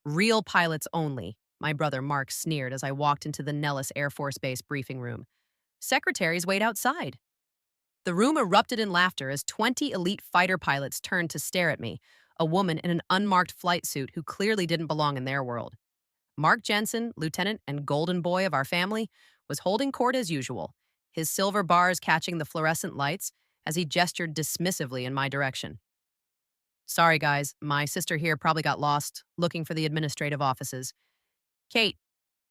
Real pilots only, my brother Mark sneered as I walked into the Nellis Air Force Base briefing room. Secretaries wait outside. The room erupted in laughter as 20 elite fighter pilots turned to stare at me, a woman in an unmarked flight suit who clearly didn't belong in their world. Mark Jensen, lieutenant and golden boy of our family, was holding court as usual, his silver bars catching the fluorescent lights as he gestured dismissively in my direction. Sorry, guys, my sister here probably got lost looking for the administrative offices. Kate,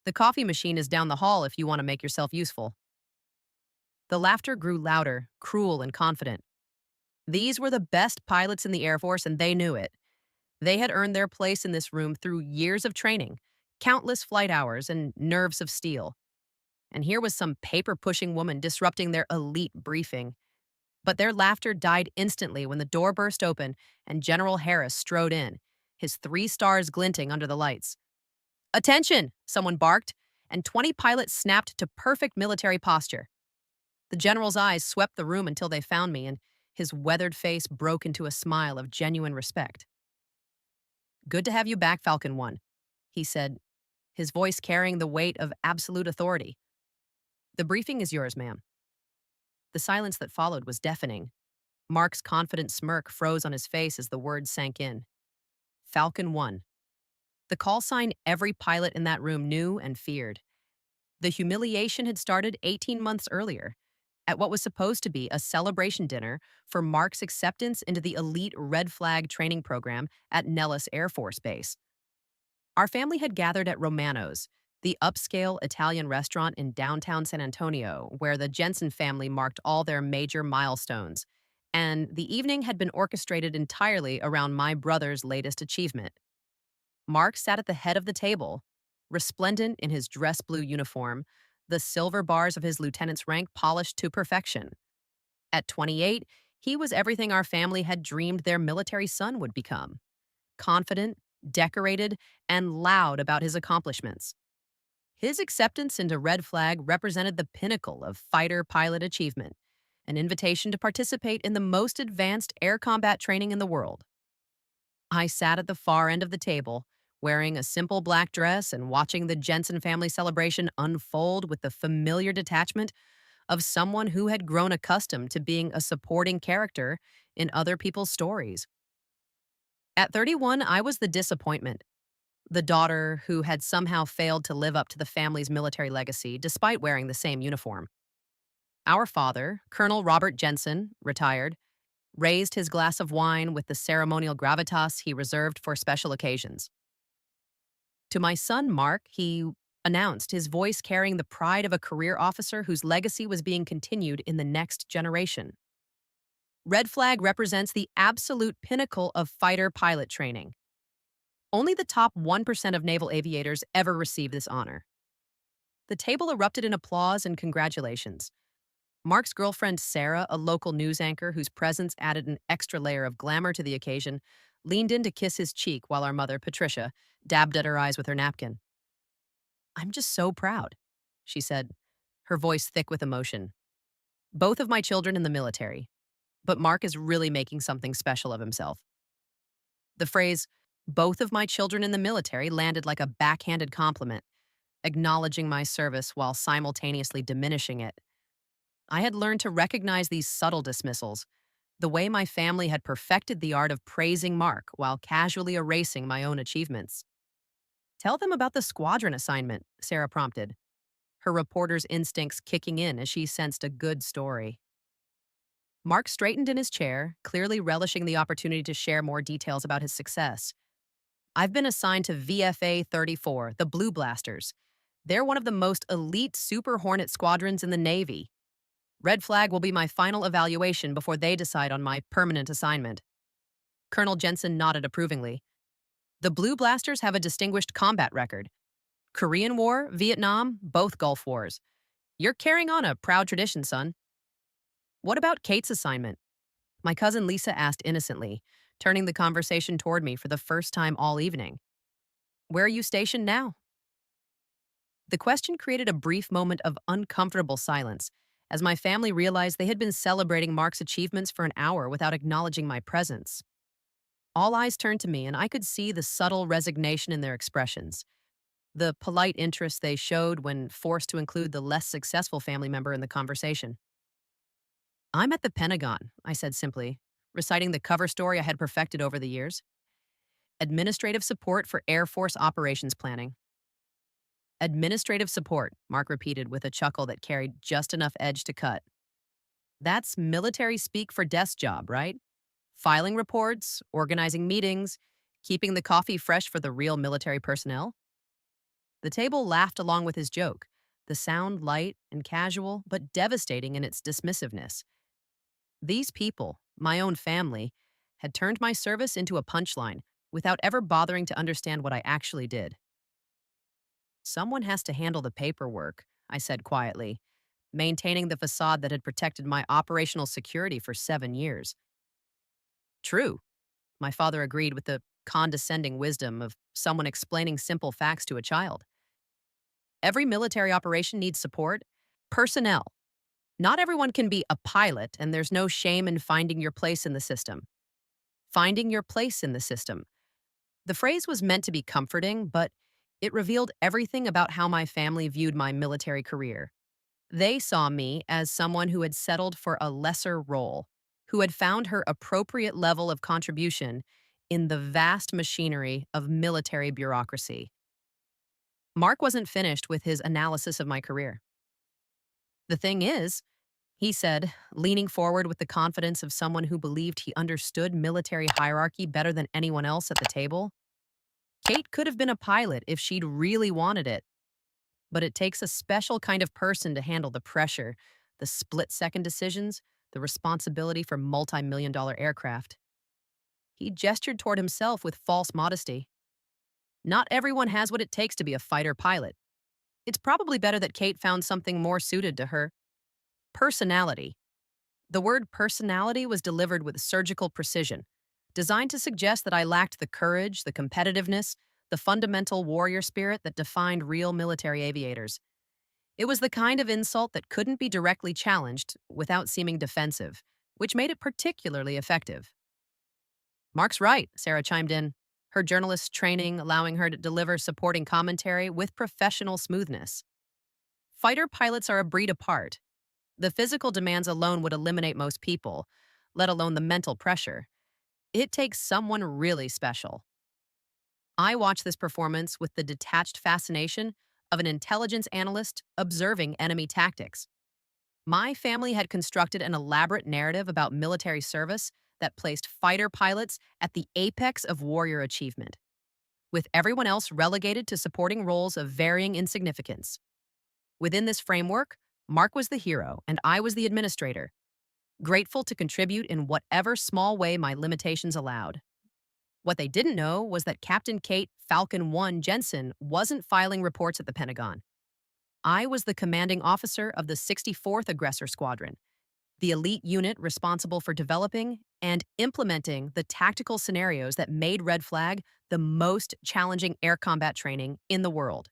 the coffee machine is down the hall if you want to make yourself useful. The laughter grew louder, cruel, and confident. These were the best pilots in the Air Force, and they knew it. They had earned their place in this room through years of training, countless flight hours, and nerves of steel. And here was some paper-pushing woman disrupting their elite briefing. But their laughter died instantly when the door burst open and General Harris strode in, his 3 stars glinting under the lights. Attention! Someone barked, and 20 pilots snapped to perfect military posture. The general's eyes swept the room until they found me, and his weathered face broke into a smile of genuine respect. Good to have you back, Falcon 1, he said, his voice carrying the weight of absolute authority. The briefing is yours, ma'am. The silence that followed was deafening. Mark's confident smirk froze on his face as the words sank in. Falcon 1. The call sign every pilot in that room knew and feared. The humiliation had started 18 months earlier, at what was supposed to be a celebration dinner for Mark's acceptance into the elite Red Flag training program at Nellis Air Force Base. Our family had gathered at Romano's, the upscale Italian restaurant in downtown San Antonio, where the Jensen family marked all their major milestones, and the evening had been orchestrated entirely around my brother's latest achievement. Mark sat at the head of the table, resplendent in his dress blue uniform, the silver bars of his lieutenant's rank polished to perfection. At 28, he was everything our family had dreamed their military son would become: confident, decorated, and loud about his accomplishments. His acceptance into Red Flag represented the pinnacle of fighter pilot achievement, an invitation to participate in the most advanced air combat training in the world. I sat at the far end of the table, wearing a simple black dress and watching the Jensen family celebration unfold with the familiar detachment of someone who had grown accustomed to being a supporting character in other people's stories. At 31, I was the disappointment, the daughter who had somehow failed to live up to the family's military legacy despite wearing the same uniform. Our father, Colonel Robert Jensen, retired, raised his glass of wine with the ceremonial gravitas he reserved for special occasions. To my son, Mark, he announced, his voice carrying the pride of a career officer whose legacy was being continued in the next generation. Red Flag represents the absolute pinnacle of fighter pilot training. Only the top 1% of naval aviators ever receive this honor. The table erupted in applause and congratulations. Mark's girlfriend, Sarah, a local news anchor whose presence added an extra layer of glamour to the occasion, leaned in to kiss his cheek while our mother, Patricia, dabbed at her eyes with her napkin. I'm just so proud, she said, her voice thick with emotion. Both of my children in the military, but Mark is really making something special of himself. The phrase, both of my children in the military, landed like a backhanded compliment, acknowledging my service while simultaneously diminishing it. I had learned to recognize these subtle dismissals, the way my family had perfected the art of praising Mark while casually erasing my own achievements. Tell them about the squadron assignment, Sarah prompted, her reporter's instincts kicking in as she sensed a good story. Mark straightened in his chair, clearly relishing the opportunity to share more details about his success. I've been assigned to VFA 34, the Blue Blasters. They're one of the most elite Super Hornet squadrons in the Navy. Red Flag will be my final evaluation before they decide on my permanent assignment. Colonel Jensen nodded approvingly. The Blue Blasters have a distinguished combat record. Korean War, Vietnam, both Gulf Wars. You're carrying on a proud tradition, son. What about Kate's assignment? My cousin Lisa asked innocently, turning the conversation toward me for the first time all evening. Where are you stationed now? The question created a brief moment of uncomfortable silence, as my family realized they had been celebrating Mark's achievements for an hour without acknowledging my presence. All eyes turned to me, and I could see the subtle resignation in their expressions, the polite interest they showed when forced to include the less successful family member in the conversation. I'm at the Pentagon, I said simply, reciting the cover story I had perfected over the years. Administrative support for Air Force operations planning. Administrative support, Mark repeated with a chuckle that carried just enough edge to cut. That's military speak for desk job, right? Filing reports, organizing meetings, keeping the coffee fresh for the real military personnel. The table laughed along with his joke, the sound light and casual, but devastating in its dismissiveness. These people, my own family, had turned my service into a punchline without ever bothering to understand what I actually did. Someone has to handle the paperwork, I said quietly, maintaining the facade that had protected my operational security for 7 years. True, my father agreed with the condescending wisdom of someone explaining simple facts to a child. Every military operation needs support, personnel. Not everyone can be a pilot, and there's no shame in finding your place in the system. Finding your place in the system. The phrase was meant to be comforting, but it revealed everything about how my family viewed my military career. They saw me as someone who had settled for a lesser role, who had found her appropriate level of contribution in the vast machinery of military bureaucracy. Mark wasn't finished with his analysis of my career. The thing is, he said, leaning forward with the confidence of someone who believed he understood military hierarchy better than anyone else at the table, Kate could have been a pilot if she'd really wanted it. But it takes a special kind of person to handle the pressure, the split-second decisions, the responsibility for multi-million-dollar aircraft. He gestured toward himself with false modesty. Not everyone has what it takes to be a fighter pilot. It's probably better that Kate found something more suited to her. Personality. The word personality was delivered with surgical precision, designed to suggest that I lacked the courage, the competitiveness, the fundamental warrior spirit that defined real military aviators. It was the kind of insult that couldn't be directly challenged without seeming defensive, which made it particularly effective. Mark's right, Sarah chimed in, her journalist training allowing her to deliver supporting commentary with professional smoothness. Fighter pilots are a breed apart. The physical demands alone would eliminate most people, let alone the mental pressure. It takes someone really special. I watched this performance with the detached fascination of an intelligence analyst observing enemy tactics. My family had constructed an elaborate narrative about military service that placed fighter pilots at the apex of warrior achievement, with everyone else relegated to supporting roles of varying insignificance. Within this framework, Mark was the hero and I was the administrator, grateful to contribute in whatever small way my limitations allowed. What they didn't know was that Captain Kate Falcon 1 Jensen wasn't filing reports at the Pentagon. I was the commanding officer of the 64th Aggressor Squadron, the elite unit responsible for developing and implementing the tactical scenarios that made Red Flag the most challenging air combat training in the world.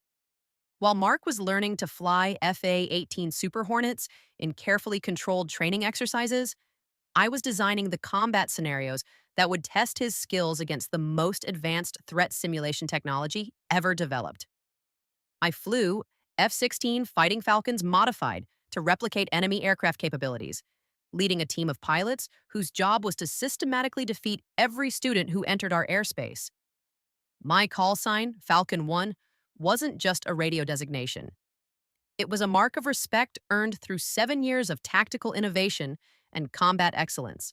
While Mark was learning to fly FA-18 Super Hornets in carefully controlled training exercises, I was designing the combat scenarios that would test his skills against the most advanced threat simulation technology ever developed. I flew F-16 Fighting Falcons modified to replicate enemy aircraft capabilities, leading a team of pilots whose job was to systematically defeat every student who entered our airspace. My call sign, Falcon 1, wasn't just a radio designation. It was a mark of respect earned through 7 years of tactical innovation and combat excellence.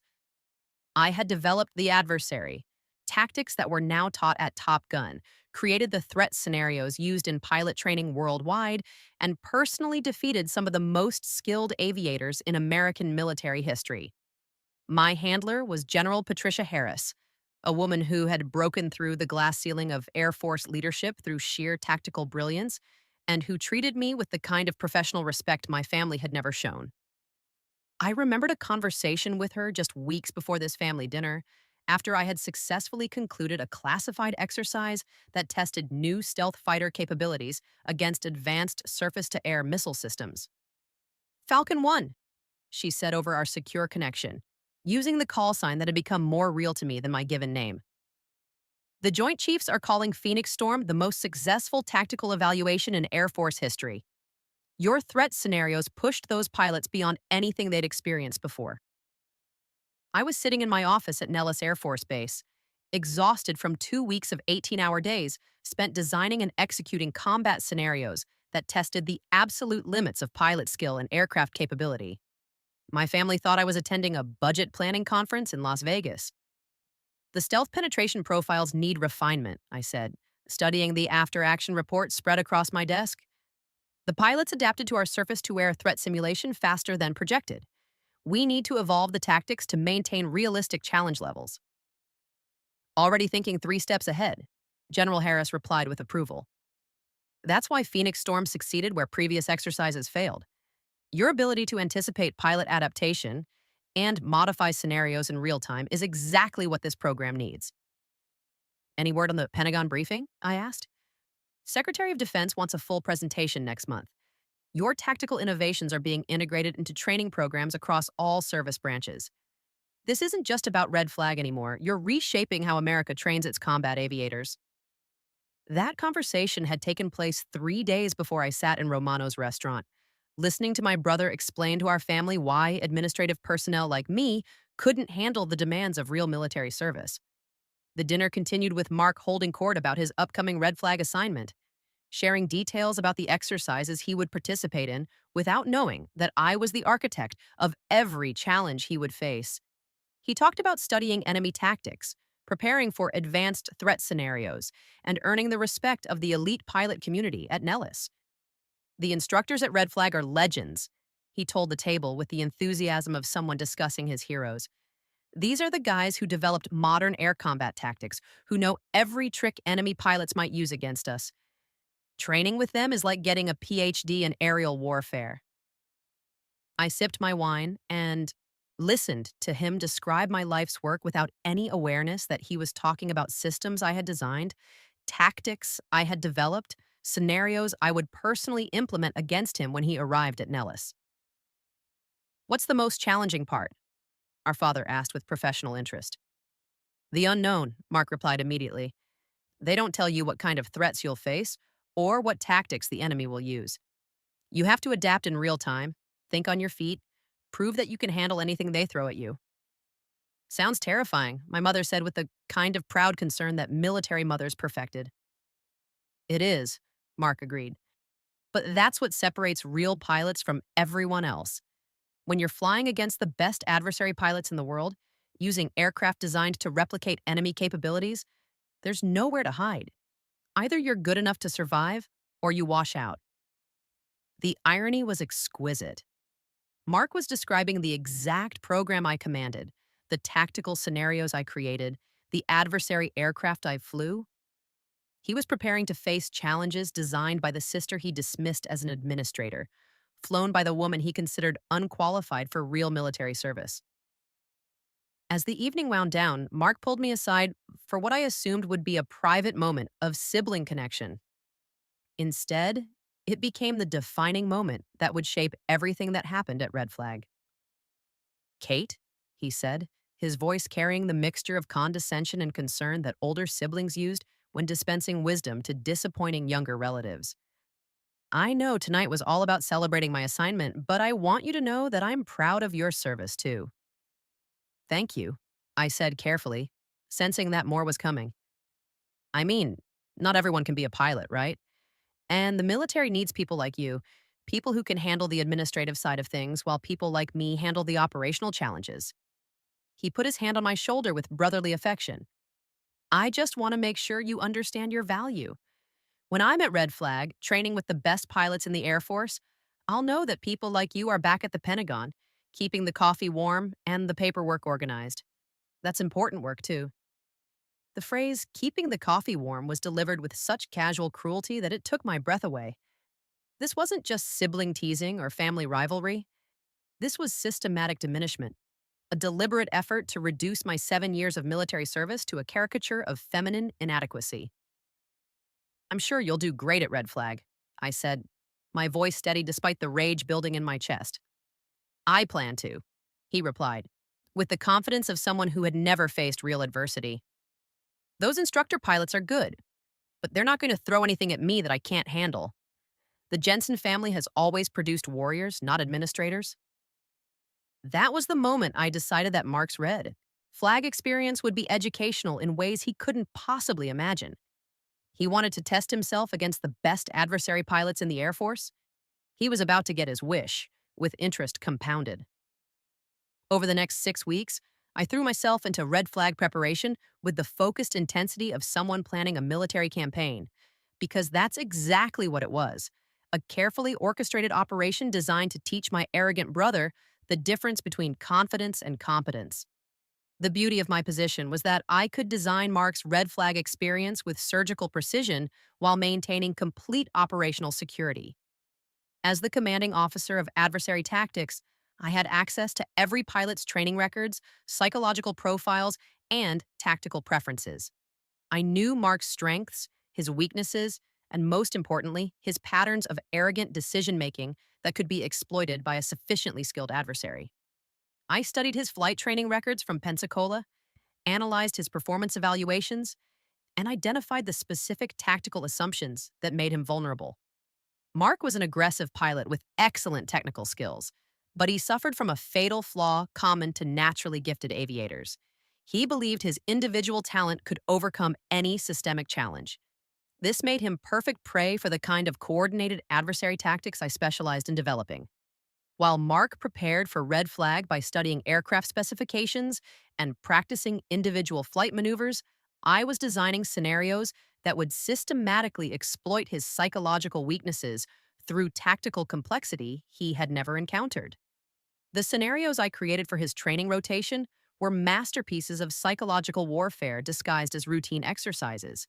I had developed the adversary, tactics that were now taught at Top Gun, created the threat scenarios used in pilot training worldwide, and personally defeated some of the most skilled aviators in American military history. My handler was General Patricia Harris, a woman who had broken through the glass ceiling of Air Force leadership through sheer tactical brilliance, and who treated me with the kind of professional respect my family had never shown. I remembered a conversation with her just weeks before this family dinner, after I had successfully concluded a classified exercise that tested new stealth fighter capabilities against advanced surface-to-air missile systems. Falcon 1, she said over our secure connection, using the call sign that had become more real to me than my given name. The Joint Chiefs are calling Phoenix Storm the most successful tactical evaluation in Air Force history. Your threat scenarios pushed those pilots beyond anything they'd experienced before. I was sitting in my office at Nellis Air Force Base, exhausted from 2 weeks of 18-hour days spent designing and executing combat scenarios that tested the absolute limits of pilot skill and aircraft capability. My family thought I was attending a budget planning conference in Las Vegas. The stealth penetration profiles need refinement, I said, studying the after-action report spread across my desk. The pilots adapted to our surface-to-air threat simulation faster than projected. We need to evolve the tactics to maintain realistic challenge levels. Already thinking 3 steps ahead, General Harris replied with approval. That's why Phoenix Storm succeeded where previous exercises failed. Your ability to anticipate pilot adaptation and modify scenarios in real time is exactly what this program needs. Any word on the Pentagon briefing? I asked. Secretary of Defense wants a full presentation next month. Your tactical innovations are being integrated into training programs across all service branches. This isn't just about red flag anymore. You're reshaping how America trains its combat aviators. That conversation had taken place 3 days before I sat in Romano's restaurant, listening to my brother explain to our family why administrative personnel like me couldn't handle the demands of real military service. The dinner continued with Mark holding court about his upcoming red flag assignment, sharing details about the exercises he would participate in without knowing that I was the architect of every challenge he would face. He talked about studying enemy tactics, preparing for advanced threat scenarios, and earning the respect of the elite pilot community at Nellis. The instructors at Red Flag are legends, he told the table with the enthusiasm of someone discussing his heroes. These are the guys who developed modern air combat tactics, who know every trick enemy pilots might use against us. Training with them is like getting a PhD in aerial warfare. I sipped my wine and listened to him describe my life's work without any awareness that he was talking about systems I had designed, tactics I had developed, scenarios I would personally implement against him when he arrived at Nellis. What's the most challenging part? Our father asked with professional interest. The unknown, Mark replied immediately. They don't tell you what kind of threats you'll face or what tactics the enemy will use. You have to adapt in real time, think on your feet, prove that you can handle anything they throw at you. Sounds terrifying, my mother said with the kind of proud concern that military mothers perfected. It is, Mark agreed. But that's what separates real pilots from everyone else. When you're flying against the best adversary pilots in the world, using aircraft designed to replicate enemy capabilities, there's nowhere to hide. Either you're good enough to survive, or you wash out. The irony was exquisite. Mark was describing the exact program I commanded, the tactical scenarios I created, the adversary aircraft I flew. He was preparing to face challenges designed by the sister he dismissed as an administrator, flown by the woman he considered unqualified for real military service. As the evening wound down, Mark pulled me aside for what I assumed would be a private moment of sibling connection. Instead, it became the defining moment that would shape everything that happened at Red Flag. Kate, he said, his voice carrying the mixture of condescension and concern that older siblings used when dispensing wisdom to disappointing younger relatives. I know tonight was all about celebrating my assignment, but I want you to know that I'm proud of your service, too. Thank you, I said carefully, sensing that more was coming. I mean, not everyone can be a pilot, right? And the military needs people like you, people who can handle the administrative side of things while people like me handle the operational challenges. He put his hand on my shoulder with brotherly affection. I just want to make sure you understand your value. When I'm at Red Flag, training with the best pilots in the Air Force, I'll know that people like you are back at the Pentagon, keeping the coffee warm and the paperwork organized. That's important work, too. The phrase, keeping the coffee warm, was delivered with such casual cruelty that it took my breath away. This wasn't just sibling teasing or family rivalry. This was systematic diminishment, a deliberate effort to reduce my 7 years of military service to a caricature of feminine inadequacy. I'm sure you'll do great at Red Flag, I said, my voice steady despite the rage building in my chest. I plan to, he replied, with the confidence of someone who had never faced real adversity. Those instructor pilots are good, but they're not going to throw anything at me that I can't handle. The Jensen family has always produced warriors, not administrators. That was the moment I decided that Mark's red. Flag experience would be educational in ways he couldn't possibly imagine. He wanted to test himself against the best adversary pilots in the Air Force. He was about to get his wish, with interest compounded. Over the next 6 weeks, I threw myself into red flag preparation with the focused intensity of someone planning a military campaign, because that's exactly what it was, a carefully orchestrated operation designed to teach my arrogant brother the difference between confidence and competence. The beauty of my position was that I could design Mark's red flag experience with surgical precision while maintaining complete operational security. As the commanding officer of adversary tactics, I had access to every pilot's training records, psychological profiles, and tactical preferences. I knew Mark's strengths, his weaknesses, and most importantly, his patterns of arrogant decision-making that could be exploited by a sufficiently skilled adversary. I studied his flight training records from Pensacola, analyzed his performance evaluations, and identified the specific tactical assumptions that made him vulnerable. Mark was an aggressive pilot with excellent technical skills, but he suffered from a fatal flaw common to naturally gifted aviators. He believed his individual talent could overcome any systemic challenge. This made him perfect prey for the kind of coordinated adversary tactics I specialized in developing. While Mark prepared for red flag by studying aircraft specifications and practicing individual flight maneuvers, I was designing scenarios that would systematically exploit his psychological weaknesses through tactical complexity he had never encountered. The scenarios I created for his training rotation were masterpieces of psychological warfare disguised as routine exercises.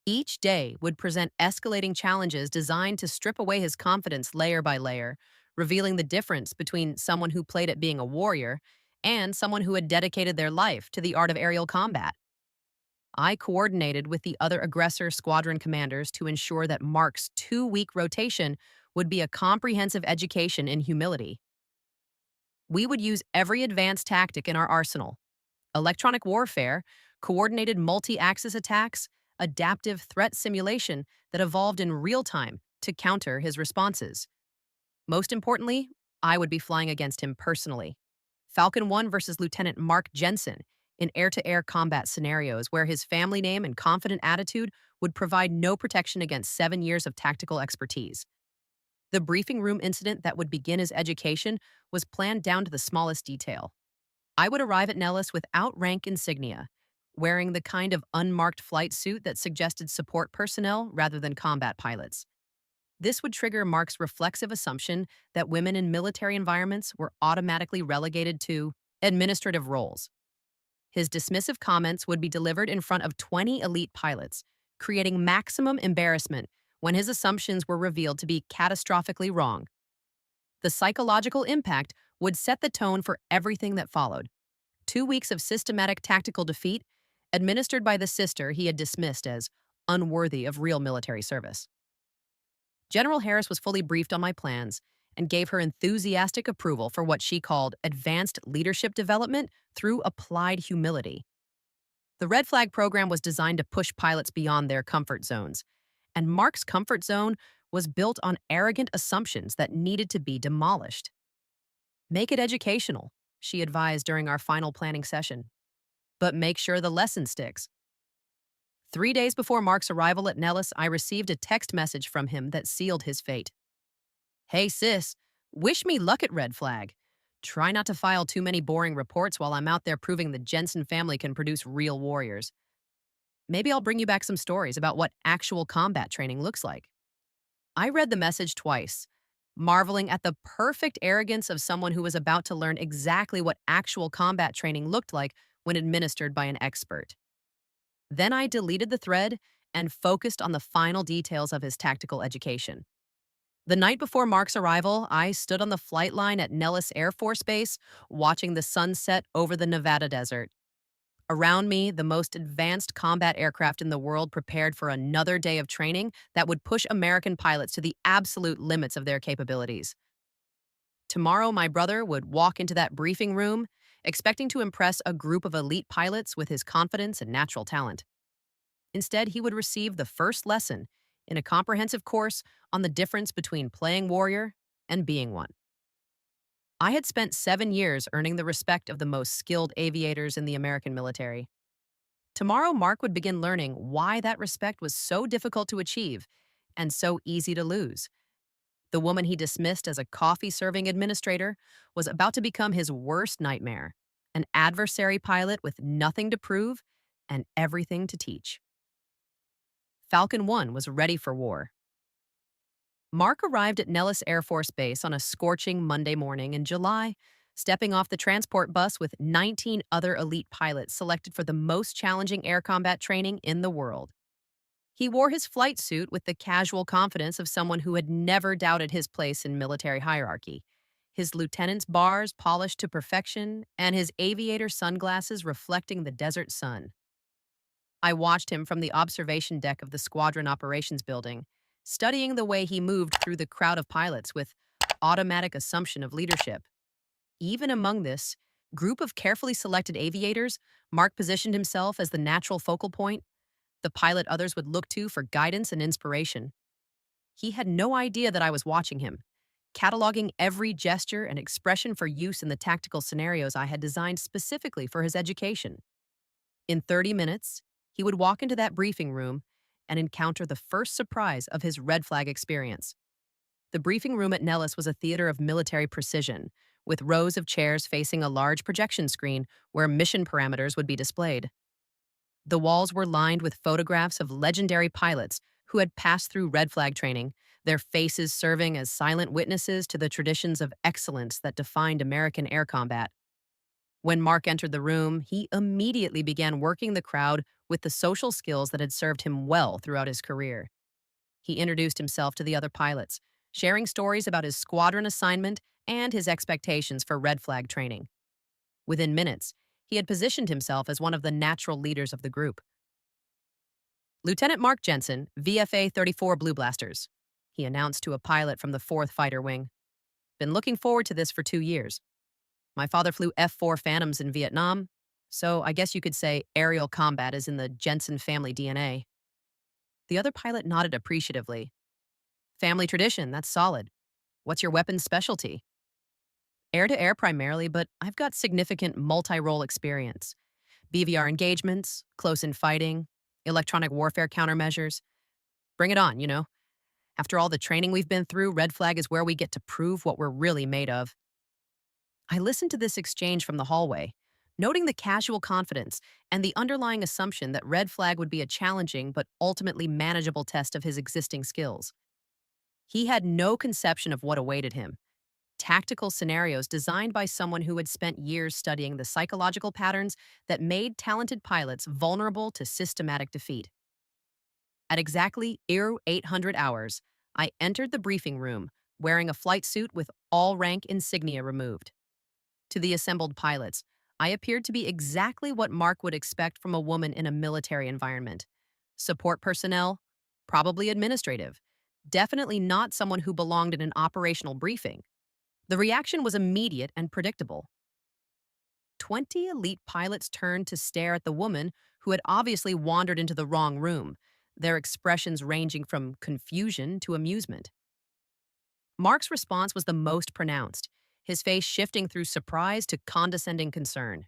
Each day would present escalating challenges designed to strip away his confidence layer by layer, revealing the difference between someone who played at being a warrior and someone who had dedicated their life to the art of aerial combat. I coordinated with the other aggressor squadron commanders to ensure that Mark's 2-week rotation would be a comprehensive education in humility. We would use every advanced tactic in our arsenal: electronic warfare, coordinated multi-axis attacks, adaptive threat simulation that evolved in real time to counter his responses. Most importantly, I would be flying against him personally. Falcon 1 versus Lieutenant Mark Jensen in air-to-air combat scenarios where his family name and confident attitude would provide no protection against 7 years of tactical expertise. The briefing room incident that would begin his education was planned down to the smallest detail. I would arrive at Nellis without rank insignia, wearing the kind of unmarked flight suit that suggested support personnel rather than combat pilots. This would trigger Mark's reflexive assumption that women in military environments were automatically relegated to administrative roles. His dismissive comments would be delivered in front of 20 elite pilots, creating maximum embarrassment when his assumptions were revealed to be catastrophically wrong. The psychological impact would set the tone for everything that followed. 2 weeks of systematic tactical defeat, administered by the sister he had dismissed as unworthy of real military service. General Harris was fully briefed on my plans and gave her enthusiastic approval for what she called advanced leadership development through applied humility. The Red Flag program was designed to push pilots beyond their comfort zones, and Mark's comfort zone was built on arrogant assumptions that needed to be demolished. Make it educational, she advised during our final planning session, but make sure the lesson sticks. 3 days before Mark's arrival at Nellis, I received a text message from him that sealed his fate. "Hey sis, wish me luck at Red Flag. Try not to file too many boring reports while I'm out there proving the Jensen family can produce real warriors. Maybe I'll bring you back some stories about what actual combat training looks like." I read the message twice, marveling at the perfect arrogance of someone who was about to learn exactly what actual combat training looked like when administered by an expert. Then I deleted the thread and focused on the final details of his tactical education. The night before Mark's arrival, I stood on the flight line at Nellis Air Force Base, watching the sun set over the Nevada desert. Around me, the most advanced combat aircraft in the world prepared for another day of training that would push American pilots to the absolute limits of their capabilities. Tomorrow, my brother would walk into that briefing room, expecting to impress a group of elite pilots with his confidence and natural talent. Instead, he would receive the first lesson in a comprehensive course on the difference between playing warrior and being one. I had spent 7 years earning the respect of the most skilled aviators in the American military. Tomorrow, Mark would begin learning why that respect was so difficult to achieve and so easy to lose. The woman he dismissed as a coffee serving administrator was about to become his worst nightmare, an adversary pilot with nothing to prove and everything to teach. Falcon 1 was ready for war. Mark arrived at Nellis Air Force Base on a scorching Monday morning in July, stepping off the transport bus with 19 other elite pilots selected for the most challenging air combat training in the world. He wore his flight suit with the casual confidence of someone who had never doubted his place in military hierarchy, his lieutenant's bars polished to perfection, and his aviator sunglasses reflecting the desert sun. I watched him from the observation deck of the squadron operations building, studying the way he moved through the crowd of pilots with automatic assumption of leadership. Even among this group of carefully selected aviators, Mark positioned himself as the natural focal point, the pilot others would look to for guidance and inspiration. He had no idea that I was watching him, cataloging every gesture and expression for use in the tactical scenarios I had designed specifically for his education. In 30 minutes, he would walk into that briefing room and encounter the first surprise of his red flag experience. The briefing room at Nellis was a theater of military precision, with rows of chairs facing a large projection screen where mission parameters would be displayed. The walls were lined with photographs of legendary pilots who had passed through red flag training, their faces serving as silent witnesses to the traditions of excellence that defined American air combat. When Mark entered the room, he immediately began working the crowd with the social skills that had served him well throughout his career. He introduced himself to the other pilots, sharing stories about his squadron assignment and his expectations for red flag training. Within minutes, he had positioned himself as one of the natural leaders of the group. Lieutenant Mark Jensen, VFA 34 Blue Blasters, he announced to a pilot from the 4th Fighter Wing. Been looking forward to this for 2 years. My father flew F-4 Phantoms in Vietnam, so I guess you could say aerial combat is in the Jensen family DNA. The other pilot nodded appreciatively. Family tradition, that's solid. What's your weapons specialty? Air-to-air primarily, but I've got significant multi-role experience. BVR engagements, close-in fighting, electronic warfare countermeasures. Bring it on, you know. After all the training we've been through, red flag is where we get to prove what we're really made of. I listened to this exchange from the hallway, noting the casual confidence and the underlying assumption that red flag would be a challenging but ultimately manageable test of his existing skills. He had no conception of what awaited him. Tactical scenarios designed by someone who had spent years studying the psychological patterns that made talented pilots vulnerable to systematic defeat. At exactly 800 hours, I entered the briefing room wearing a flight suit with all rank insignia removed. To the assembled pilots, I appeared to be exactly what Mark would expect from a woman in a military environment. Support personnel, probably administrative, definitely not someone who belonged in an operational briefing. The reaction was immediate and predictable. 20 elite pilots turned to stare at the woman who had obviously wandered into the wrong room, their expressions ranging from confusion to amusement. Mark's response was the most pronounced, his face shifting through surprise to condescending concern.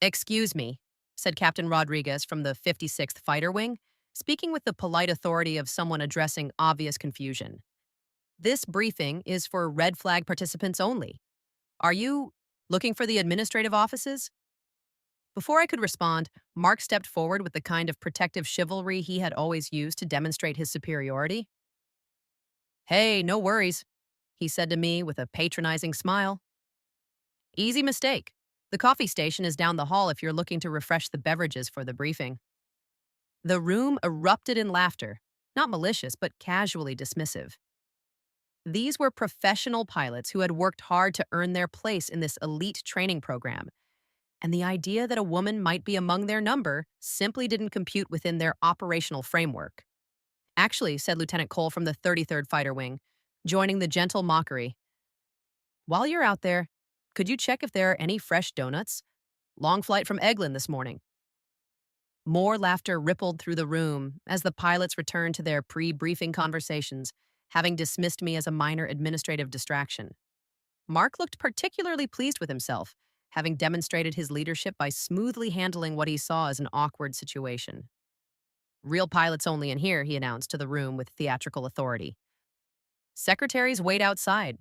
"Excuse me," said Captain Rodriguez from the 56th Fighter Wing, speaking with the polite authority of someone addressing obvious confusion. "This briefing is for red flag participants only. Are you looking for the administrative offices?" Before I could respond, Mark stepped forward with the kind of protective chivalry he had always used to demonstrate his superiority. "Hey, no worries," he said to me with a patronizing smile. "Easy mistake. The coffee station is down the hall if you're looking to refresh the beverages for the briefing." The room erupted in laughter, not malicious but casually dismissive. These were professional pilots who had worked hard to earn their place in this elite training program, and the idea that a woman might be among their number simply didn't compute within their operational framework. "Actually," said Lieutenant Cole from the 33rd Fighter Wing, joining the gentle mockery, "while you're out there, could you check if there are any fresh donuts? Long flight from Eglin this morning." More laughter rippled through the room as the pilots returned to their pre-briefing conversations, having dismissed me as a minor administrative distraction. Mark looked particularly pleased with himself, having demonstrated his leadership by smoothly handling what he saw as an awkward situation. Real pilots only in here, he announced to the room with theatrical authority. Secretaries wait outside.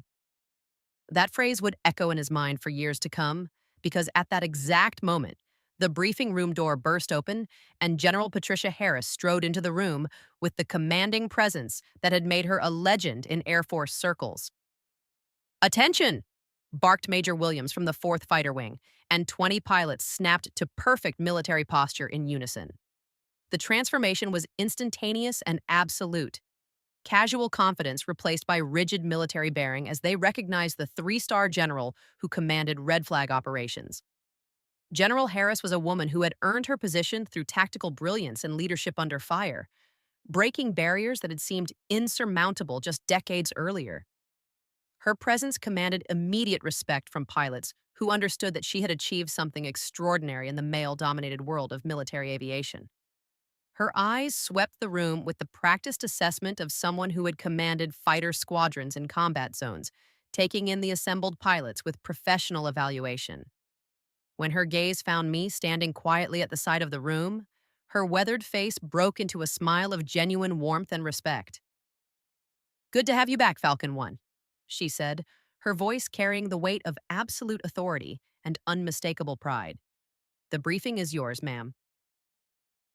That phrase would echo in his mind for years to come, because at that exact moment, the briefing room door burst open and General Patricia Harris strode into the room with the commanding presence that had made her a legend in Air Force circles. "Attention!" barked Major Williams from the 4th Fighter Wing, and 20 pilots snapped to perfect military posture in unison. The transformation was instantaneous and absolute. Casual confidence replaced by rigid military bearing as they recognized the 3-star general who commanded red flag operations. General Harris was a woman who had earned her position through tactical brilliance and leadership under fire, breaking barriers that had seemed insurmountable just decades earlier. Her presence commanded immediate respect from pilots who understood that she had achieved something extraordinary in the male-dominated world of military aviation. Her eyes swept the room with the practiced assessment of someone who had commanded fighter squadrons in combat zones, taking in the assembled pilots with professional evaluation. When her gaze found me standing quietly at the side of the room, her weathered face broke into a smile of genuine warmth and respect. "Good to have you back, Falcon 1," she said, her voice carrying the weight of absolute authority and unmistakable pride. "The briefing is yours, ma'am."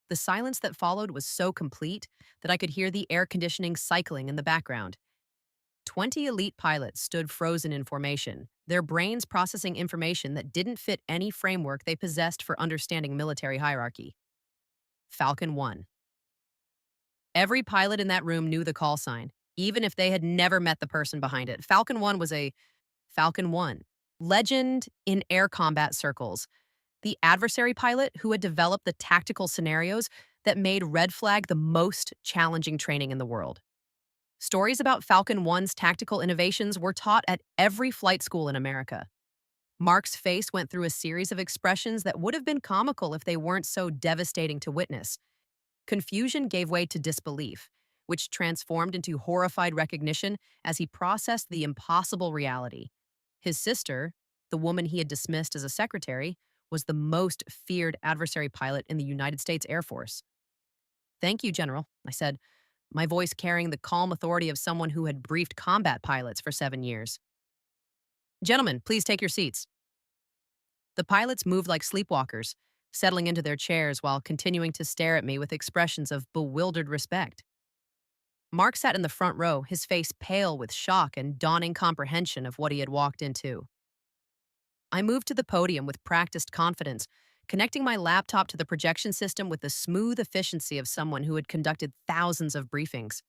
The silence that followed was so complete that I could hear the air conditioning cycling in the background. 20 elite pilots stood frozen in formation, their brains processing information that didn't fit any framework they possessed for understanding military hierarchy. Falcon 1. Every pilot in that room knew the call sign, even if they had never met the person behind it. Falcon 1 was a Falcon 1, legend in air combat circles, the adversary pilot who had developed the tactical scenarios that made Red Flag the most challenging training in the world. Stories about Falcon 1's tactical innovations were taught at every flight school in America. Mark's face went through a series of expressions that would have been comical if they weren't so devastating to witness. Confusion gave way to disbelief, which transformed into horrified recognition as he processed the impossible reality. His sister, the woman he had dismissed as a secretary, was the most feared adversary pilot in the United States Air Force. "Thank you, General," I said, my voice carrying the calm authority of someone who had briefed combat pilots for 7 years. "Gentlemen, please take your seats." The pilots moved like sleepwalkers, settling into their chairs while continuing to stare at me with expressions of bewildered respect. Mark sat in the front row, his face pale with shock and dawning comprehension of what he had walked into. I moved to the podium with practiced confidence, connecting my laptop to the projection system with the smooth efficiency of someone who had conducted thousands of briefings.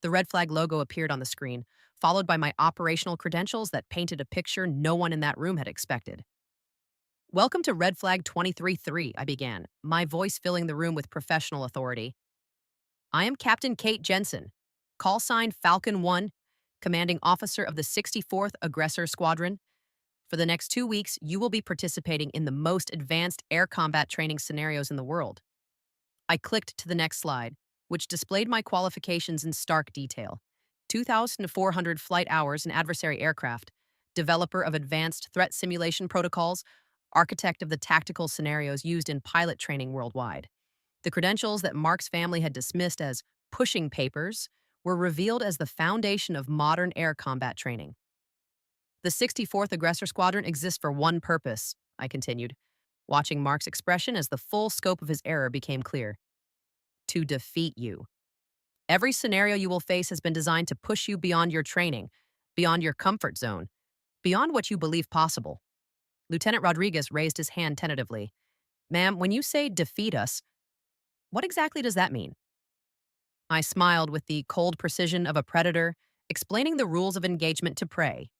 The red flag logo appeared on the screen, followed by my operational credentials that painted a picture no one in that room had expected. "Welcome to Red Flag 23-3, I began, my voice filling the room with professional authority. "I am Captain Kate Jensen, call sign Falcon 1, commanding officer of the 64th Aggressor Squadron. For the next 2 weeks, you will be participating in the most advanced air combat training scenarios in the world." I clicked to the next slide, which displayed my qualifications in stark detail. 2,400 flight hours in adversary aircraft, developer of advanced threat simulation protocols, architect of the tactical scenarios used in pilot training worldwide. The credentials that Mark's family had dismissed as pushing papers were revealed as the foundation of modern air combat training. "The 64th Aggressor Squadron exists for one purpose," I continued, watching Mark's expression as the full scope of his error became clear. "To defeat you. Every scenario you will face has been designed to push you beyond your training, beyond your comfort zone, beyond what you believe possible." Lieutenant Rodriguez raised his hand tentatively. "Ma'am, when you say defeat us, what exactly does that mean?" I smiled with the cold precision of a predator, explaining the rules of engagement to prey.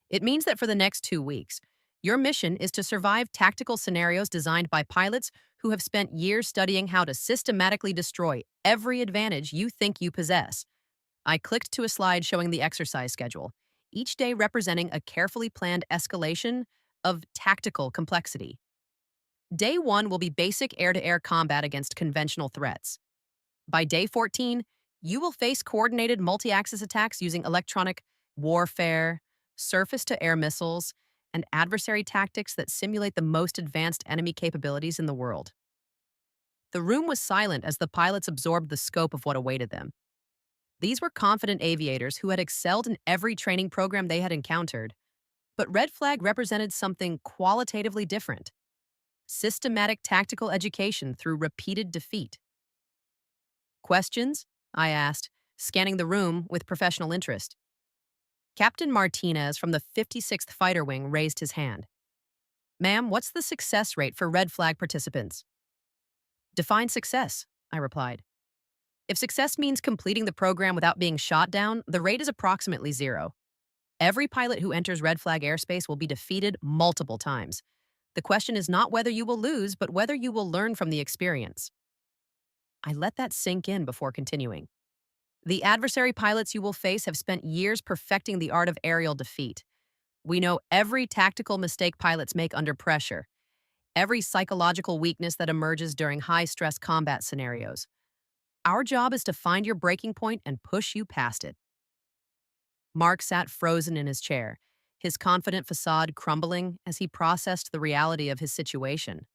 "It means that for the next 2 weeks, your mission is to survive tactical scenarios designed by pilots who have spent years studying how to systematically destroy every advantage you think you possess." I clicked to a slide showing the exercise schedule, each day representing a carefully planned escalation of tactical complexity. Day 1 will be basic air-to-air combat against conventional threats. By day 14, you will face coordinated multi-axis attacks using electronic warfare, surface-to-air missiles, and adversary tactics that simulate the most advanced enemy capabilities in the world. The room was silent as the pilots absorbed the scope of what awaited them. These were confident aviators who had excelled in every training program they had encountered. But Red Flag represented something qualitatively different: systematic tactical education through repeated defeat. Questions? I asked, scanning the room with professional interest. Captain Martinez from the 56th Fighter Wing raised his hand. Ma'am, what's the success rate for Red Flag participants? Define success, I replied. If success means completing the program without being shot down, the rate is approximately 0. Every pilot who enters Red Flag airspace will be defeated multiple times. The question is not whether you will lose, but whether you will learn from the experience. I let that sink in before continuing. The adversary pilots you will face have spent years perfecting the art of aerial defeat. We know every tactical mistake pilots make under pressure, every psychological weakness that emerges during high-stress combat scenarios. Our job is to find your breaking point and push you past it. Mark sat frozen in his chair, his confident facade crumbling as he processed the reality of his situation.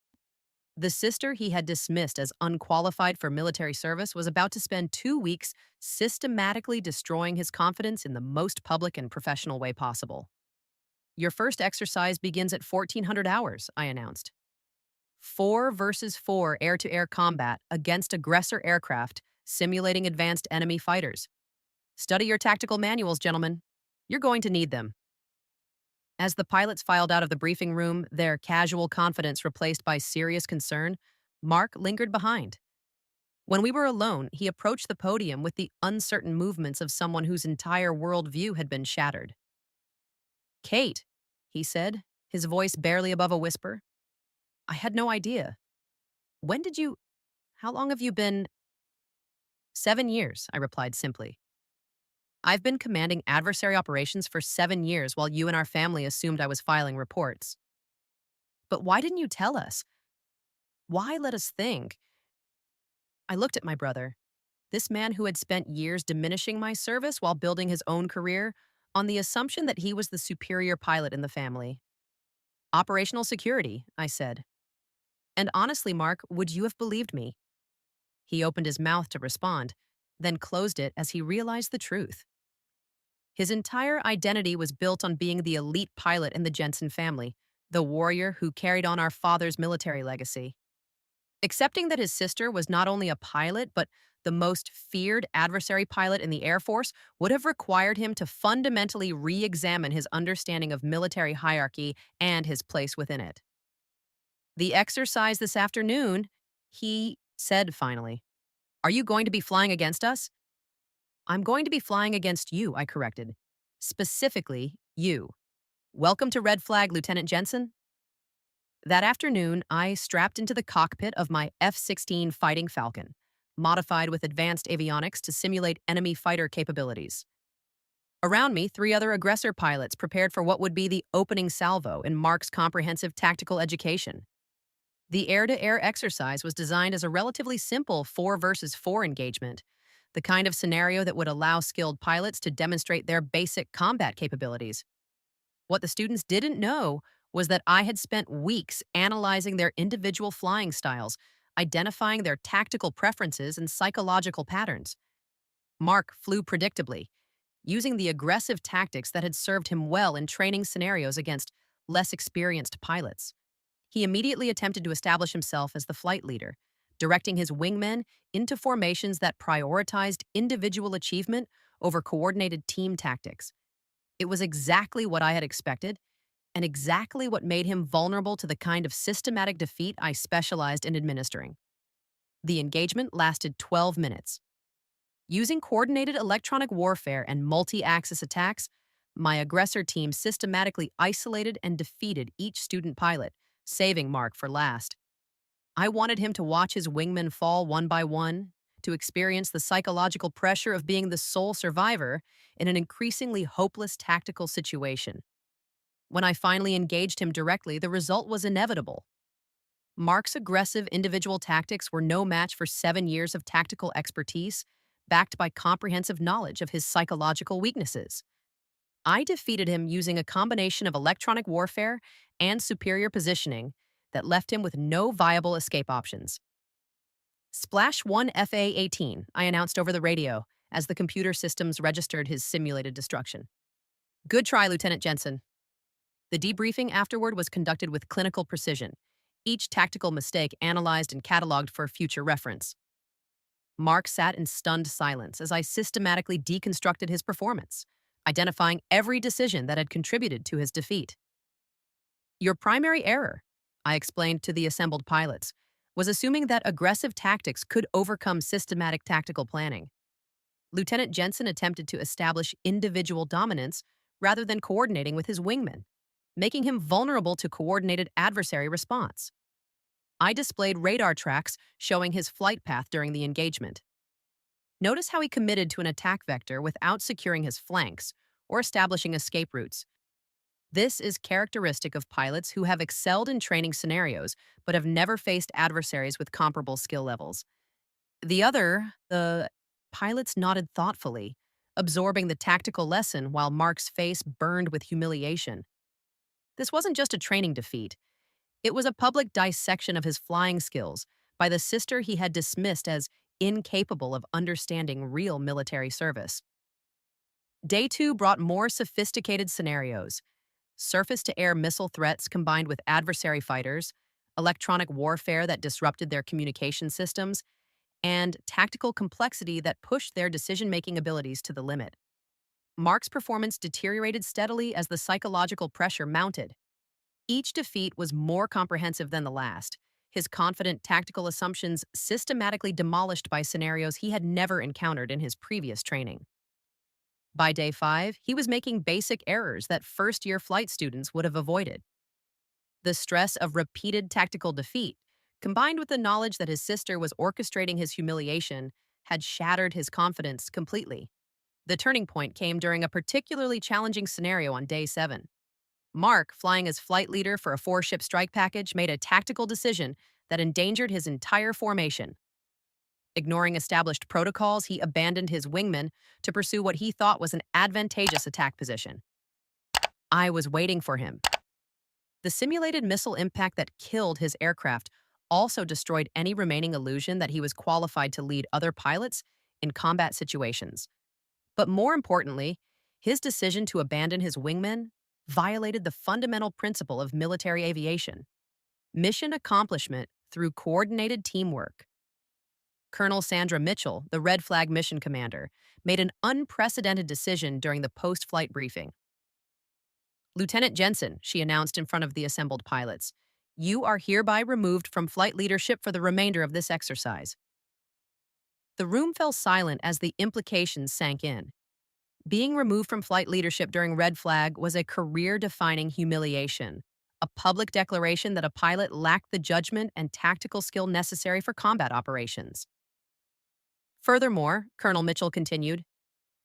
The sister he had dismissed as unqualified for military service was about to spend 2 weeks systematically destroying his confidence in the most public and professional way possible. Your first exercise begins at 1400 hours, I announced. 4 versus 4 air-to-air combat against aggressor aircraft simulating advanced enemy fighters. Study your tactical manuals, gentlemen. You're going to need them. As the pilots filed out of the briefing room, their casual confidence replaced by serious concern, Mark lingered behind. When we were alone, he approached the podium with the uncertain movements of someone whose entire worldview had been shattered. Kate, he said, his voice barely above a whisper. I had no idea. How long have you been? 7 years, I replied simply. I've been commanding adversary operations for 7 years while you and our family assumed I was filing reports. But why didn't you tell us? Why let us think? I looked at my brother, this man who had spent years diminishing my service while building his own career on the assumption that he was the superior pilot in the family. Operational security, I said. And honestly, Mark, would you have believed me? He opened his mouth to respond, then closed it as he realized the truth. His entire identity was built on being the elite pilot in the Jensen family, the warrior who carried on our father's military legacy. Accepting that his sister was not only a pilot, but the most feared adversary pilot in the Air Force would have required him to fundamentally re-examine his understanding of military hierarchy and his place within it. The exercise this afternoon, he said finally. Are you going to be flying against us? I'm going to be flying against you, I corrected. Specifically, you. Welcome to Red Flag, Lieutenant Jensen. That afternoon, I strapped into the cockpit of my F-16 Fighting Falcon, modified with advanced avionics to simulate enemy fighter capabilities. Around me, 3 other aggressor pilots prepared for what would be the opening salvo in Mark's comprehensive tactical education. The air-to-air exercise was designed as a relatively simple 4 versus 4 engagement, the kind of scenario that would allow skilled pilots to demonstrate their basic combat capabilities. What the students didn't know was that I had spent weeks analyzing their individual flying styles, identifying their tactical preferences and psychological patterns. Mark flew predictably, using the aggressive tactics that had served him well in training scenarios against less experienced pilots. He immediately attempted to establish himself as the flight leader, directing his wingmen into formations that prioritized individual achievement over coordinated team tactics. It was exactly what I had expected, and exactly what made him vulnerable to the kind of systematic defeat I specialized in administering. The engagement lasted 12 minutes. Using coordinated electronic warfare and multi-axis attacks, my aggressor team systematically isolated and defeated each student pilot, saving Mark for last. I wanted him to watch his wingmen fall one by one, to experience the psychological pressure of being the sole survivor in an increasingly hopeless tactical situation. When I finally engaged him directly, the result was inevitable. Mark's aggressive individual tactics were no match for 7 years of tactical expertise, backed by comprehensive knowledge of his psychological weaknesses. I defeated him using a combination of electronic warfare and superior positioning that left him with no viable escape options. Splash 1 FA-18, I announced over the radio as the computer systems registered his simulated destruction. Good try, Lieutenant Jensen. The debriefing afterward was conducted with clinical precision, each tactical mistake analyzed and cataloged for future reference. Mark sat in stunned silence as I systematically deconstructed his performance, identifying every decision that had contributed to his defeat. Your primary error, I explained to the assembled pilots, was assuming that aggressive tactics could overcome systematic tactical planning. Lieutenant Jensen attempted to establish individual dominance rather than coordinating with his wingmen, making him vulnerable to coordinated adversary response. I displayed radar tracks showing his flight path during the engagement. Notice how he committed to an attack vector without securing his flanks or establishing escape routes. This is characteristic of pilots who have excelled in training scenarios but have never faced adversaries with comparable skill levels. The pilots nodded thoughtfully, absorbing the tactical lesson while Mark's face burned with humiliation. This wasn't just a training defeat. It was a public dissection of his flying skills by the sister he had dismissed as incapable of understanding real military service. Day 2 brought more sophisticated scenarios, surface-to-air missile threats combined with adversary fighters, electronic warfare that disrupted their communication systems, and tactical complexity that pushed their decision-making abilities to the limit. Mark's performance deteriorated steadily as the psychological pressure mounted. Each defeat was more comprehensive than the last, his confident tactical assumptions systematically demolished by scenarios he had never encountered in his previous training. By day 5, he was making basic errors that first-year flight students would have avoided. The stress of repeated tactical defeat, combined with the knowledge that his sister was orchestrating his humiliation, had shattered his confidence completely. The turning point came during a particularly challenging scenario on day 7. Mark, flying as flight leader for a 4-ship strike package, made a tactical decision that endangered his entire formation. Ignoring established protocols, he abandoned his wingmen to pursue what he thought was an advantageous attack position. I was waiting for him. The simulated missile impact that killed his aircraft also destroyed any remaining illusion that he was qualified to lead other pilots in combat situations. But more importantly, his decision to abandon his wingmen violated the fundamental principle of military aviation: mission accomplishment through coordinated teamwork. Colonel Sandra Mitchell, the Red Flag mission commander, made an unprecedented decision during the post-flight briefing. Lieutenant Jensen, she announced in front of the assembled pilots, you are hereby removed from flight leadership for the remainder of this exercise. The room fell silent as the implications sank in. Being removed from flight leadership during Red Flag was a career-defining humiliation, a public declaration that a pilot lacked the judgment and tactical skill necessary for combat operations. Furthermore, Colonel Mitchell continued,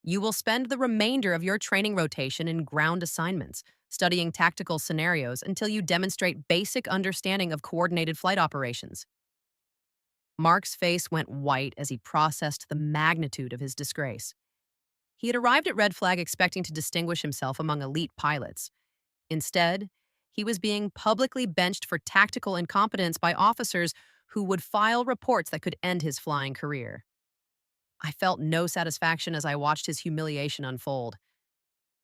you will spend the remainder of your training rotation in ground assignments, studying tactical scenarios until you demonstrate basic understanding of coordinated flight operations. Mark's face went white as he processed the magnitude of his disgrace. He had arrived at Red Flag expecting to distinguish himself among elite pilots. Instead, he was being publicly benched for tactical incompetence by officers who would file reports that could end his flying career. I felt no satisfaction as I watched his humiliation unfold.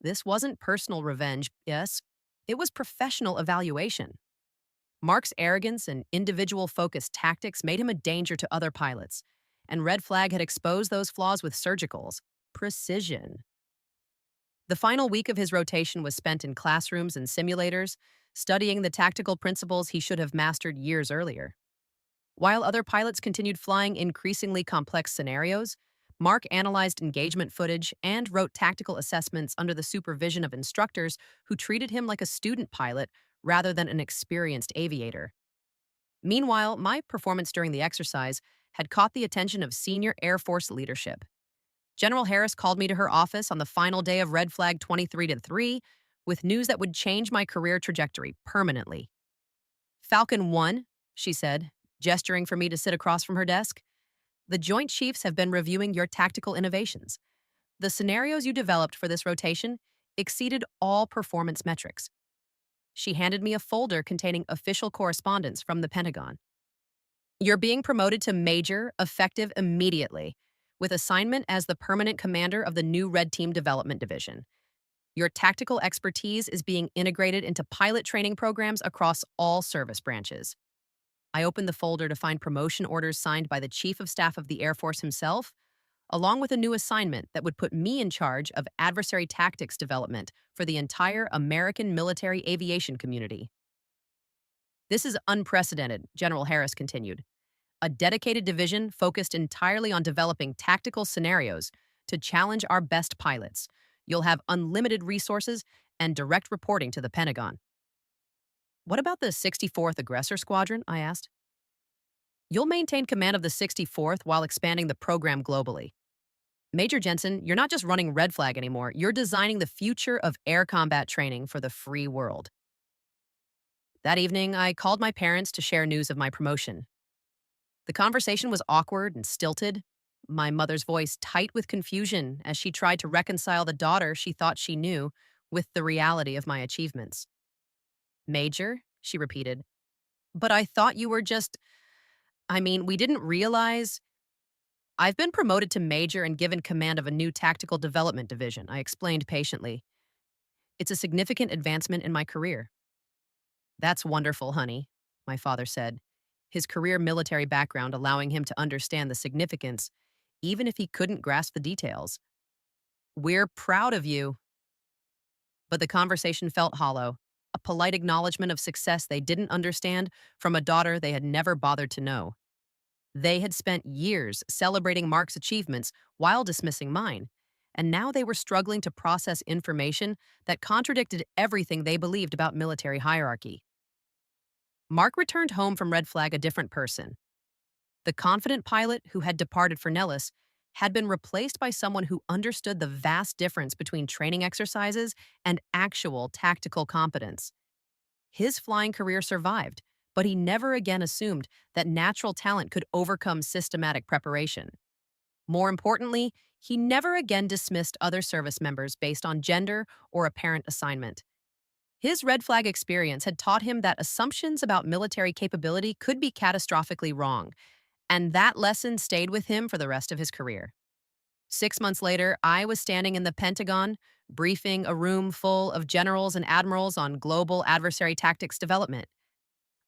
This wasn't personal revenge, yes, it was professional evaluation. Mark's arrogance and individual-focused tactics made him a danger to other pilots, and Red Flag had exposed those flaws with surgical precision. The final week of his rotation was spent in classrooms and simulators, studying the tactical principles he should have mastered years earlier. While other pilots continued flying increasingly complex scenarios, Mark analyzed engagement footage and wrote tactical assessments under the supervision of instructors who treated him like a student pilot rather than an experienced aviator. Meanwhile, my performance during the exercise had caught the attention of senior Air Force leadership. General Harris called me to her office on the final day of Red Flag 23-3 with news that would change my career trajectory permanently. Falcon 1, she said, gesturing for me to sit across from her desk. The Joint Chiefs have been reviewing your tactical innovations. The scenarios you developed for this rotation exceeded all performance metrics. She handed me a folder containing official correspondence from the Pentagon. You're being promoted to Major, effective immediately, with assignment as the permanent commander of the new Red Team Development Division. Your tactical expertise is being integrated into pilot training programs across all service branches. I opened the folder to find promotion orders signed by the Chief of Staff of the Air Force himself, along with a new assignment that would put me in charge of adversary tactics development for the entire American military aviation community. This is unprecedented, General Harris continued. A dedicated division focused entirely on developing tactical scenarios to challenge our best pilots. You'll have unlimited resources and direct reporting to the Pentagon. What about the 64th Aggressor Squadron? I asked. You'll maintain command of the 64th while expanding the program globally. Major Jensen, you're not just running Red Flag anymore, you're designing the future of air combat training for the free world. That evening, I called my parents to share news of my promotion. The conversation was awkward and stilted, my mother's voice tight with confusion as she tried to reconcile the daughter she thought she knew with the reality of my achievements. Major, she repeated. But I thought you were just... we didn't realize... I've been promoted to Major and given command of a new tactical development division, I explained patiently. It's a significant advancement in my career. That's wonderful, honey, my father said, his career military background allowing him to understand the significance, even if he couldn't grasp the details. We're proud of you. But the conversation felt hollow, a polite acknowledgement of success they didn't understand from a daughter they had never bothered to know. They had spent years celebrating Mark's achievements while dismissing mine, and now they were struggling to process information that contradicted everything they believed about military hierarchy. Mark returned home from Red Flag a different person. The confident pilot who had departed for Nellis had been replaced by someone who understood the vast difference between training exercises and actual tactical competence. His flying career survived, but he never again assumed that natural talent could overcome systematic preparation. More importantly, he never again dismissed other service members based on gender or apparent assignment. His Red Flag experience had taught him that assumptions about military capability could be catastrophically wrong, and that lesson stayed with him for the rest of his career. 6 months later, I was standing in the Pentagon, briefing a room full of generals and admirals on global adversary tactics development.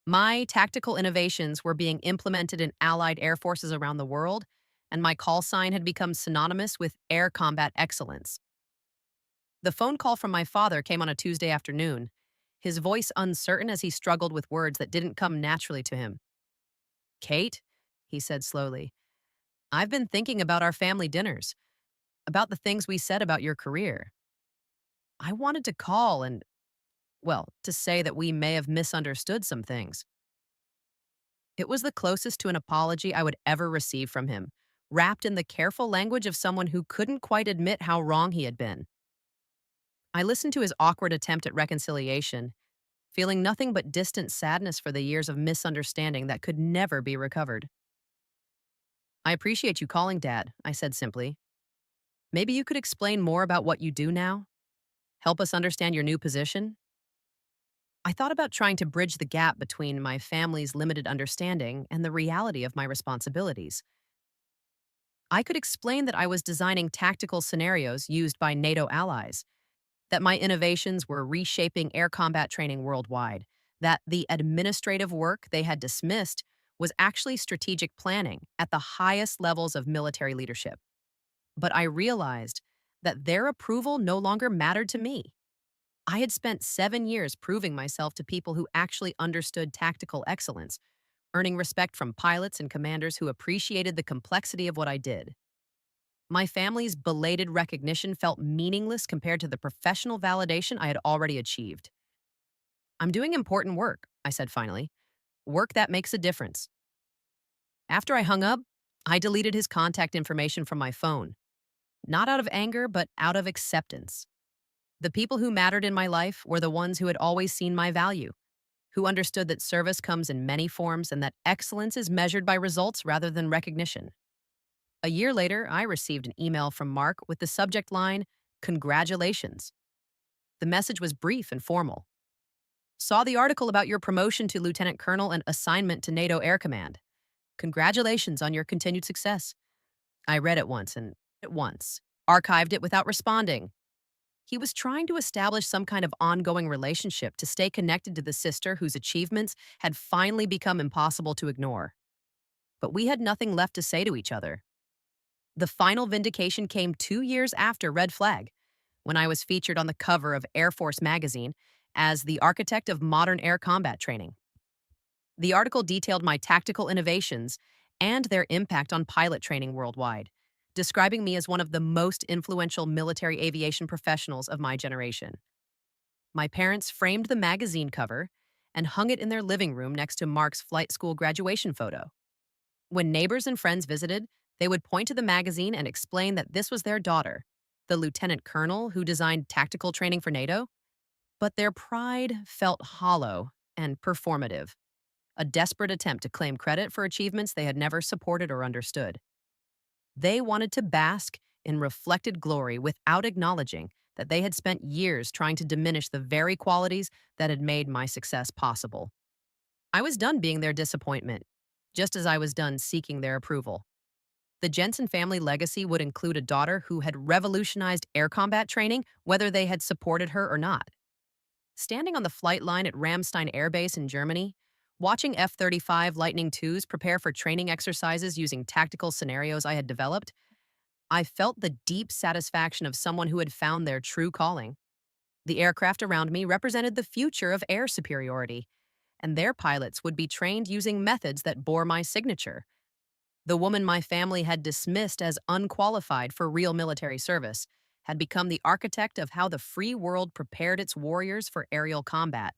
My tactical innovations were being implemented in allied air forces around the world, and my call sign had become synonymous with air combat excellence. The phone call from my father came on a Tuesday afternoon, his voice uncertain as he struggled with words that didn't come naturally to him. Kate, he said slowly, I've been thinking about our family dinners, about the things we said about your career. I wanted to call and, to say that we may have misunderstood some things. It was the closest to an apology I would ever receive from him, wrapped in the careful language of someone who couldn't quite admit how wrong he had been. I listened to his awkward attempt at reconciliation, feeling nothing but distant sadness for the years of misunderstanding that could never be recovered. I appreciate you calling, Dad, I said simply. Maybe you could explain more about what you do now? Help us understand your new position? I thought about trying to bridge the gap between my family's limited understanding and the reality of my responsibilities. I could explain that I was designing tactical scenarios used by NATO allies, that my innovations were reshaping air combat training worldwide, that the administrative work they had dismissed was actually strategic planning at the highest levels of military leadership. But I realized that their approval no longer mattered to me. I had spent 7 years proving myself to people who actually understood tactical excellence, earning respect from pilots and commanders who appreciated the complexity of what I did. My family's belated recognition felt meaningless compared to the professional validation I had already achieved. I'm doing important work, I said finally. Work that makes a difference. After I hung up, I deleted his contact information from my phone. Not out of anger, but out of acceptance. The people who mattered in my life were the ones who had always seen my value. who understood that service comes in many forms and that excellence is measured by results rather than recognition. A year later, I received an email from Mark with the subject line, "Congratulations." The message was brief and formal. Saw the article about your promotion to Lieutenant Colonel and assignment to NATO Air Command. Congratulations on your continued success. I read it once, archived it without responding. He was trying to establish some kind of ongoing relationship to stay connected to the sister whose achievements had finally become impossible to ignore. But we had nothing left to say to each other. The final vindication came 2 years after Red Flag, when I was featured on the cover of Air Force magazine as the architect of modern air combat training. The article detailed my tactical innovations and their impact on pilot training worldwide, describing me as one of the most influential military aviation professionals of my generation. My parents framed the magazine cover and hung it in their living room next to Mark's flight school graduation photo. When neighbors and friends visited, they would point to the magazine and explain that this was their daughter, the lieutenant colonel who designed tactical training for NATO. But their pride felt hollow and performative, a desperate attempt to claim credit for achievements they had never supported or understood. They wanted to bask in reflected glory without acknowledging that they had spent years trying to diminish the very qualities that had made my success possible. I was done being their disappointment, just as I was done seeking their approval. The Jensen family legacy would include a daughter who had revolutionized air combat training, whether they had supported her or not. Standing on the flight line at Ramstein Air Base in Germany, watching F-35 Lightning IIs prepare for training exercises using tactical scenarios I had developed, I felt the deep satisfaction of someone who had found their true calling. The aircraft around me represented the future of air superiority, and their pilots would be trained using methods that bore my signature. The woman my family had dismissed as unqualified for real military service had become the architect of how the free world prepared its warriors for aerial combat.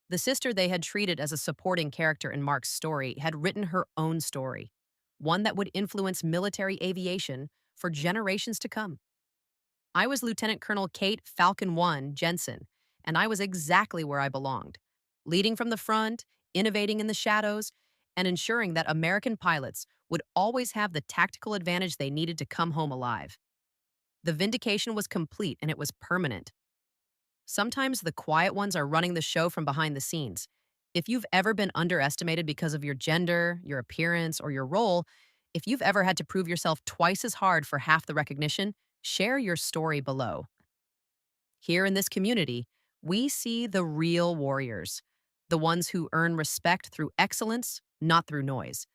The sister they had treated as a supporting character in Mark's story had written her own story, one that would influence military aviation for generations to come. I was Lieutenant Colonel Kate Falcon 1 Jensen, and I was exactly where I belonged, leading from the front, innovating in the shadows, and ensuring that American pilots would always have the tactical advantage they needed to come home alive. The vindication was complete and it was permanent. Sometimes the quiet ones are running the show from behind the scenes. If you've ever been underestimated because of your gender, your appearance, or your role, if you've ever had to prove yourself twice as hard for half the recognition, share your story below. Here in this community, we see the real warriors, the ones who earn respect through excellence, not through noise.